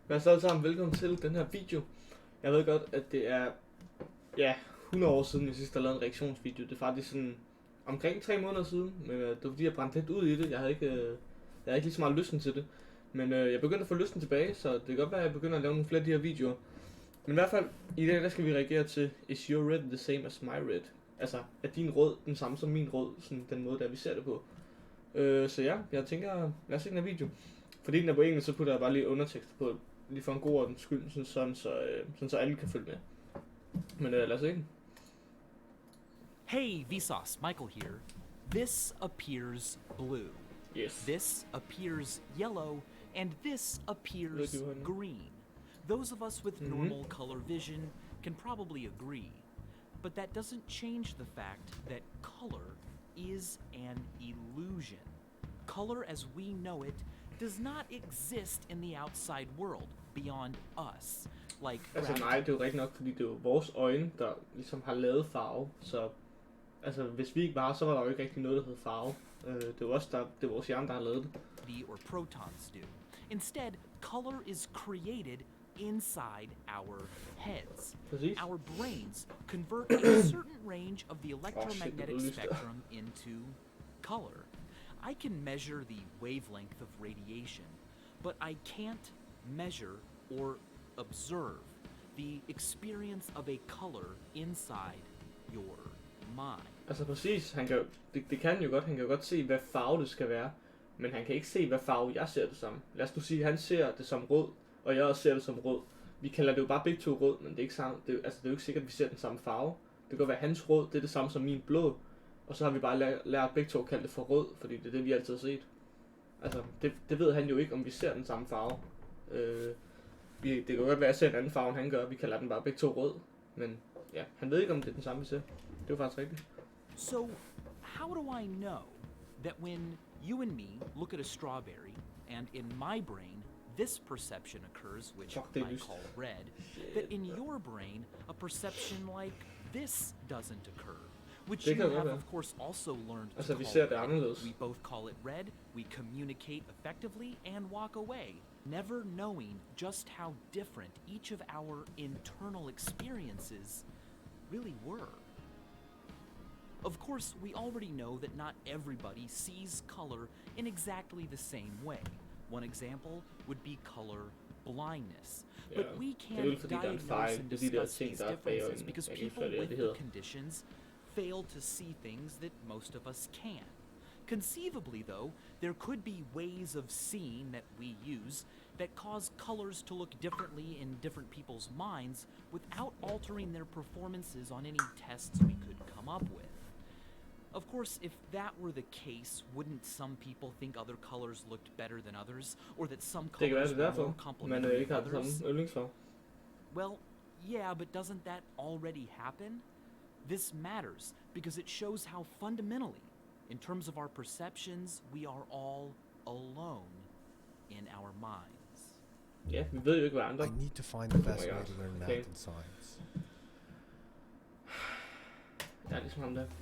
Lad os alle sammen velkommen til den her video. Jeg ved godt, at det er 100 år siden, jeg sidst har lavet en reaktionsvideo. Det er faktisk sådan omkring 3 måneder siden, men det var fordi, jeg brændte lidt ud i det. Jeg havde ikke lige så meget lysten til det. Men jeg begyndte at få lysten tilbage, så det kan godt være, at jeg begynder at lave nogle flere af de her videoer. Men i hvert fald, i dag der skal vi reagere til Is your red the same as my red? Altså, er din rød den samme som min rød? Sådan den måde, der vi ser det på. Så ja, jeg tænker, lad os se den her video. Fordi den er på engelsk, så putter jeg bare lige undertekster på, lige for en god ordens skyld, så alle kan følge med. Men lad os se den. Hey, Vsauce, Michael here. This appears blue. Yes. This appears yellow, and this appears green. Those of us with normal color vision can probably agree, but that doesn't change the fact that color is an illusion. Color as we know it does not exist in the outside world, beyond us. Like altså nej, det er jo rigtigt nok, fordi det er jo vores øjne, der ligesom har lavet farve, så altså hvis vi ikke var, så var der jo ikke rigtig noget, der hed farve. Det er jo også det er vores hjerne, der har lavet det. Or protons do. Instead, color is created inside our heads. Præcis. Our brains convert a certain range of the electromagnetic spectrum into color. I can measure the wavelength of radiation, but I can't measure or observe the experience of a color inside your mind. Altså præcis, det kan jo godt, han kan jo godt se, hvad farve det skal være, men han kan ikke se, hvad farve jeg ser det som. Lad os nu sige, at han ser det som rød, og jeg også ser det som rød. Vi kalder det jo bare begge to rød, men det er ikke samme, det er jo ikke sikkert, at vi ser den samme farve. Det kan godt være, at hans rød, det er det samme som min blå, og så har vi bare lært begge to at kalde det for rød, fordi det er det, vi altid har set. Altså, det ved han jo ikke, om vi ser den samme farve. Det kan godt være, at jeg ser en anden farve, end han gør. Vi kalder den bare begge to rød, men ja, han ved ikke, om det er den samme, vi ser. Det er jo faktisk rigtigt. So, how do I know that when you and me look at a strawberry, and in my brain, this perception occurs, which I call red, that in your brain, a perception like this doesn't occur, which you have, of course, also learned to call red. We both call it red, we communicate effectively, and walk away, never knowing just how different each of our internal experiences really were. Of course, we already know that not everybody sees color in exactly the same way. One example would be color blindness. Yeah. But we can't diagnose and discuss these differences because people with the conditions fail to see things that most of us can. Conceivably, though, there could be ways of seeing that we use that cause colors to look differently in different people's minds without altering their performances on any tests we could come up with. Of course, if that were the case, wouldn't some people think other colors looked better than others, or that some colors were more complementary than others? Well, yeah, but doesn't that already happen? This matters because it shows how fundamentally, in terms of our perceptions, we are all alone in our minds. Ja, vi ved jo ikke, hvad andre. I need to find the best way to learn math and science.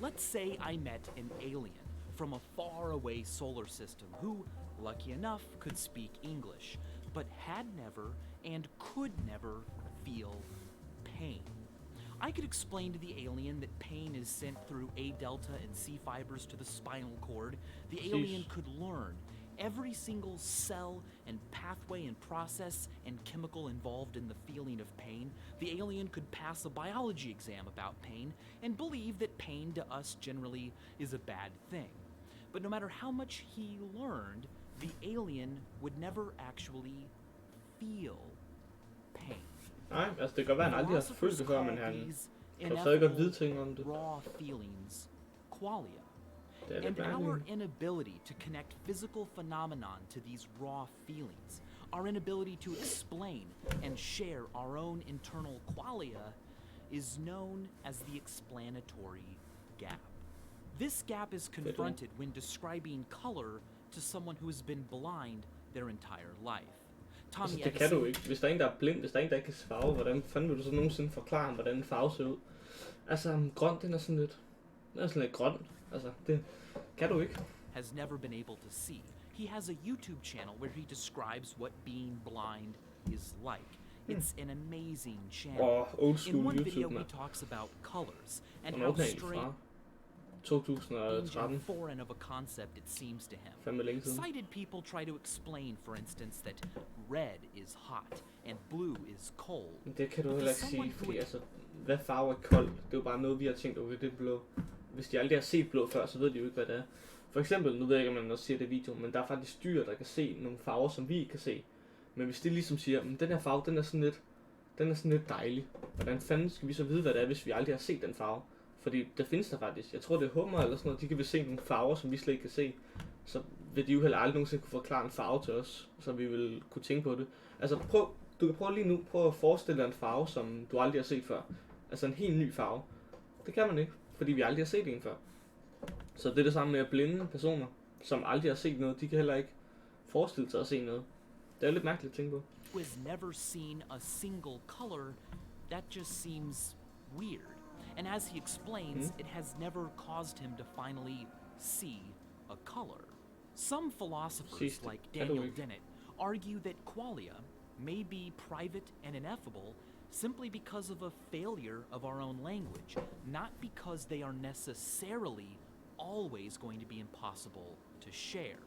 Let's say I met an alien from a faraway solar system who, lucky enough, could speak English, but had never and could never feel pain. I could explain to the alien that pain is sent through A delta and C fibers to the spinal cord. The alien could learn every single cell and pathway and process and chemical involved in the feeling of pain. The alien could pass a biology exam about pain and believe that pain to us generally is a bad thing. But no matter how much he learned, the alien would never actually feel pain. Nej, altså det kan være, han aldrig har følt det før, men han kan stadig godt vide ting om det. Raw feelings, qualia. And our inability to connect physical phenomenon to these raw feelings, our inability to explain and share our own internal qualia, is known as the explanatory gap. This gap is confronted when describing color to someone who has been blind their entire life. Altså, det kan du ikke. Hvis der er en, der er blind, hvis der er en, der ikke kan farve, hvordan fanden vil du så nogensinde forklare ham, hvordan en farve ser ud? Altså, grøn, den er sådan lidt grøn. Altså, det kan du ikke. Has never been able to see. He has a YouTube channel where he describes what being blind is like. It's an amazing channel. Old school In one YouTube, video, he mand. talks about colors and Hvornår how er den egentlig strange fra? and 2013. foreign of a concept it seems to him. Fandme længe siden. Sighted people try to explain, for instance, that red is hot and blue is cold. Men det kan du But heller to ikke someone sige, who fordi altså, hvad farve er kold? Det er jo bare noget, vi har tænkt, okay, det er blå. Hvis de aldrig har set blå før, så ved de jo ikke, hvad det er. For eksempel, nu ved jeg ikke, om man også siger det i videoen, men der er faktisk dyr, der kan se nogle farver, som vi ikke kan se. Men hvis de ligesom siger, den her farve, den er sådan lidt dejlig. Hvordan fanden skal vi så vide, hvad det er, hvis vi aldrig har set den farve? Fordi der findes der faktisk. Jeg tror, det er hummer eller sådan noget. De kan vel se nogle farver, som vi slet ikke kan se. Så vil de jo heller aldrig nogensinde kunne forklare en farve til os, så vi vil kunne tænke på det. Altså du kan prøve lige nu at forestille dig en farve, som du aldrig har set før. Altså en helt ny farve. Det kan man ikke, fordi vi aldrig har set en før. Så det er det samme med at blinde personer, som aldrig har set noget. De kan heller ikke forestille sig at se noget. Det er lidt mærkeligt at tænke på. who has never seen a single color, that just seems weird. And as he explains, it has never caused him to finally see a color. Some philosophers, like Daniel Dennett, argue that qualia may be private and ineffable simply because of a failure of our own language, not because they are necessarily always going to be impossible to share.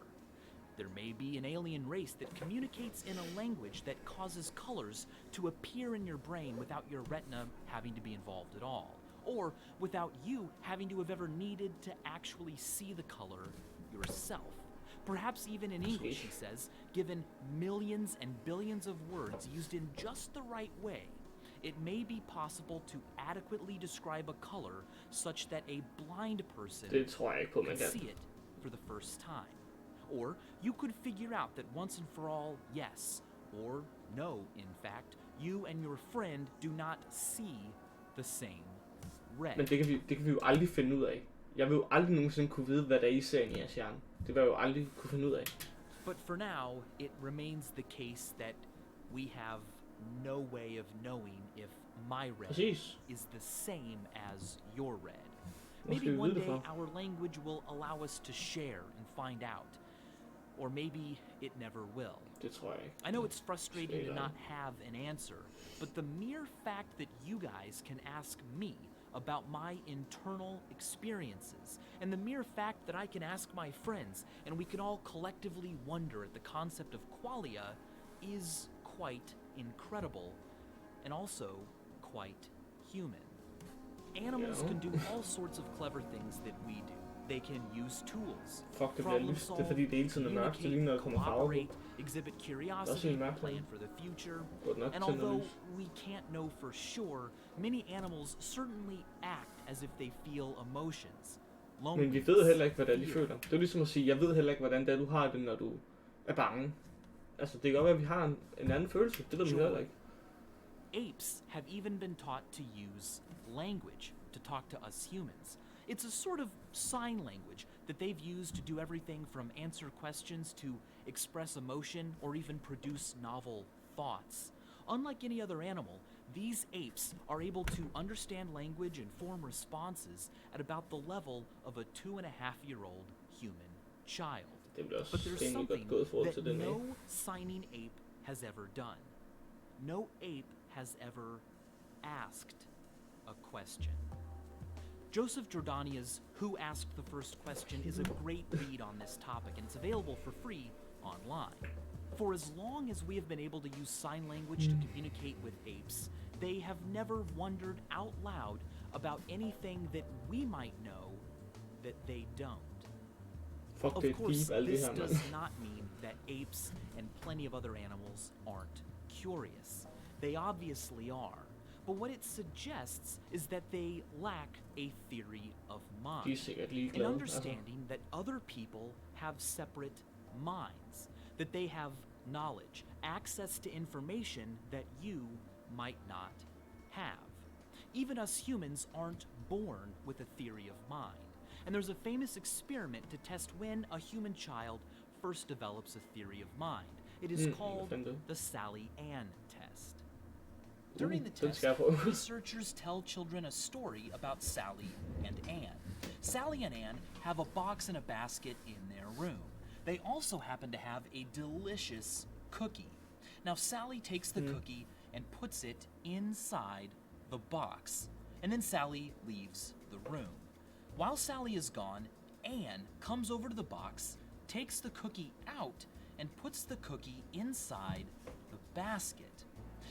There may be an alien race that communicates in a language that causes colors to appear in your brain without your retina having to be involved at all, or without you having to have ever needed to actually see the color yourself. Perhaps even in English, he says, given millions and billions of words used in just the right way, it may be possible to adequately describe a color such that a blind person could see it for the first time. Or you could figure out that once and for all, yes, or no, in fact, you and your friend do not see the same red. Men det kan vi jo aldrig finde ud af. Jeg vil jo aldrig nogensinde kunne vide, hvad der er i serien i jeres hjerne. Det vil jeg jo aldrig kunne finde ud af. But for now, it remains the case that we have no way of knowing if my red is the same as your red. Maybe one day our language will allow us to share and find out. Or maybe it never will. I know it's frustrating to not have an answer, but the mere fact that you guys can ask me about my internal experiences, and the mere fact that I can ask my friends, and we can all collectively wonder at the concept of qualia, is quite incredible, and also quite human. Animals can do all sorts of clever things that we do. They can use tools, problem solve, communicate, cooperate, exhibit curiosity, plan for the future. And although we can't know for sure, many animals certainly act as if they feel emotions. Men vi ved heller ikke, hvad de føler. Det er ligesom at sige, jeg ved heller ikke, hvordan det er, du har det, når du er bange. Altså, det kan godt være, at vi har en anden følelse. Det ved vi heller ikke. Apes have even been taught to use language to talk to us humans. It's a sort of sign language that they've used to do everything from answer questions to express emotion or even produce novel thoughts. Unlike any other animal, these apes are able to understand language and form responses at about the level of a 2.5-year-old human child. But there's something that no signing ape has ever done. No ape has ever asked a question. Joseph Jordania's Who Asked the First Question is a great read on this topic, and it's available for free online. For as long as we have been able to use sign language to communicate with apes, they have never wondered out loud about anything that we might know that they don't. Of course, this does not mean that apes and plenty of other animals aren't curious. They obviously are. But what it suggests is that they lack a theory of mind, an understanding that other people have separate minds, that they have knowledge, access to information that you might not have. Even us humans aren't born with a theory of mind. And there's a famous experiment to test when a human child first develops a theory of mind. It is called the Sally Ann test. During the test, researchers tell children a story about Sally and Ann. Sally and Ann have a box and a basket in their room. They also happen to have a delicious cookie. Now Sally takes the cookie and puts it inside the box, and then Sally leaves the room. While Sally is gone, Anne comes over to the box, takes the cookie out, and puts the cookie inside the basket.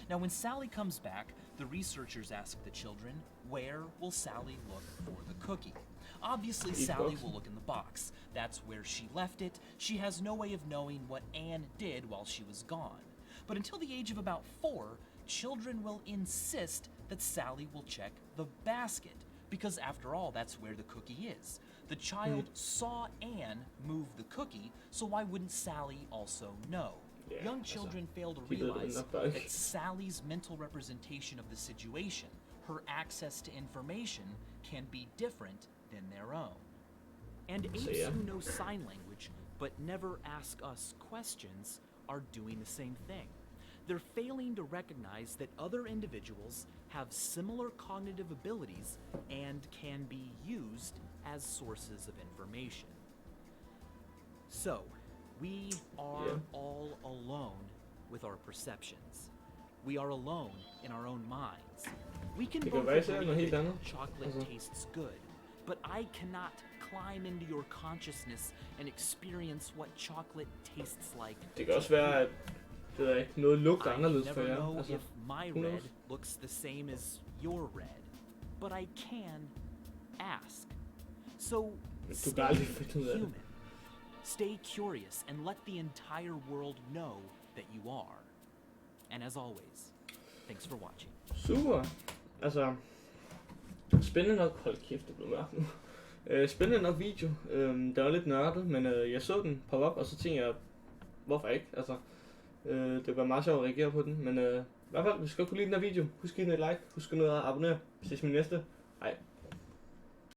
Now when Sally comes back, the researchers ask the children, where will Sally look for the cookie? Obviously, Sally will look in the box. That's where she left it. She has no way of knowing what Anne did while she was gone. But until the age of about 4, children will insist that Sally will check the basket, because after all, that's where the cookie is. The child saw Anne move the cookie, so why wouldn't Sally also know? Yeah, Young children fail to realize that Sally's mental representation of the situation, her access to information, can be different than their own. And apes who know sign language but never ask us questions are doing the same thing. They're failing to recognize that other individuals have similar cognitive abilities and can be used as sources of information. So, we are all alone with our perceptions. We are alone in our own minds. We can both agree that chocolate tastes good, but I cannot climb into your consciousness and experience what chocolate tastes like. Det kan også være, at det er ikke noget lugter anderledes for jer. I never know if my red looks the same as your red, but I can ask. So stay human. Stay curious and let the entire world know that you are. And as always, thanks for watching. Super. Altså, spændende nok. Hold kæft, det blev mørkt nu. Spændende nok video. Den var lidt nørdet, men jeg så den poppe op, og så tænkte jeg, hvorfor ikke? Altså, det var meget sjovt at reagere på den, men i hvert fald, hvis du godt kunne lide den her video, husk at give den et like, husk at abonnere. Vi ses med næste. Hej.